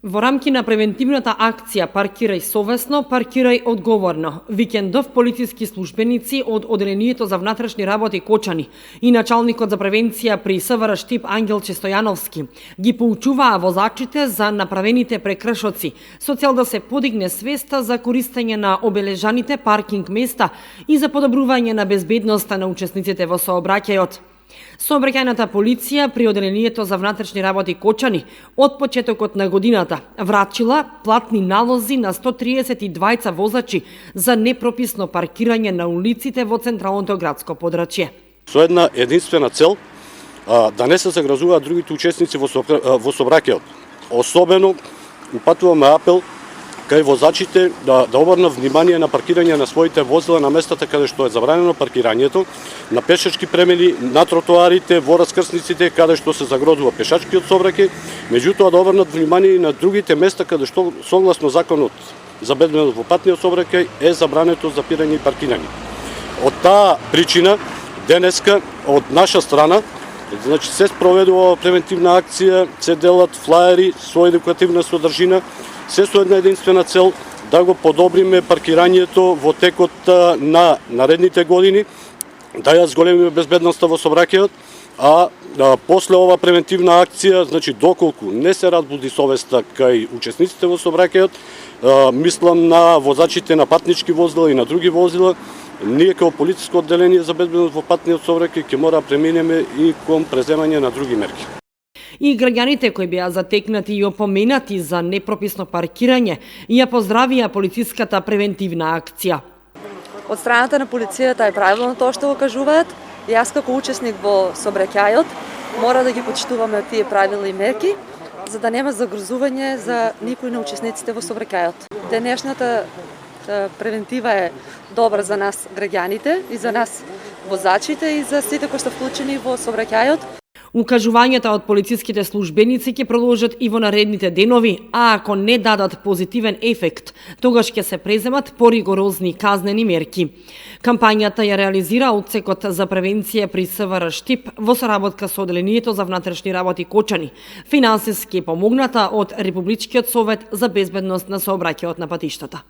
Во рамки на превентивната акција Паркирај совесно, паркирај одговорно, викендов полициски службеници од Оделението за внатрешни работи Кочани и началникот за превенција при СВР Штип Ангелче Стојановски ги поучуваа возачите за направените прекршоци со цел да се подигне свеста за користење на обележаните паркинг места и за подобрување на безбедноста на учесниците во сообраќајот. Сообраќајната полиција при Оделението за внатрешни работи Кочани од почетокот на годината врачила платни налози на 132 возачи за непрописно паркирање на улиците во централното градско подрачје. Со една единствена цел да не се загрозуваат другите учесници во сообраќајот. Особено упатуваме апел кај возачите да обрнат внимание на паркирање на своите возила на местата каде што е забранено паркирањето, на пешачки премини, на тротоарите, во раскрсниците каде што се загрозува пешачкиот сообраќај, меѓутоа да обрнат внимание и на другите места каде што согласно законот за безбедност во патниот сообраќај е забрането запирање и паркирање. Од таа причина денеска од наша страна се спроведува превентивна акција, се делат флаери со едукативна содржина, се со една единствена цел да го подобриме паркирањето во текот на наредните години, да ја зголемиме безбедноста во сообраќајот, а после ова превентивна акција, доколку не се разбуди совеста кај учесниците во сообраќајот, мислам на возачите на патнички возила и на други возила, ние како полициско одделение за безбедност во патниот сообраќај ќе мора да преминеме и кон преземање на други мерки. И граѓаните кои беа затекнати и опоменати за непрописно паркирање ја поздравија полициската превентивна акција. Од страната на полицијата е правилно тоа што го кажуваат. Јас како учесник во сообраќајот мора да ги почитуваме тие правила и мерки, за да нема загрозување за никој на учесниците во сообраќајот. Денешната превентива е добра за нас граѓаните и за нас возачите и за сите кои се вклучени во сообраќајот. Укажувањата од полициските службеници ќе продолжат и во наредните денови, а ако не дадат позитивен ефект, тогаш ќе се преземат поригорозни казнени мерки. Кампањата ја реализира Одсекот за превенција при СВР Штип во соработка со Оделението за внатрешни работи Кочани, финансиски помогната од Републичкиот совет за безбедност на сообраќајот на патиштата.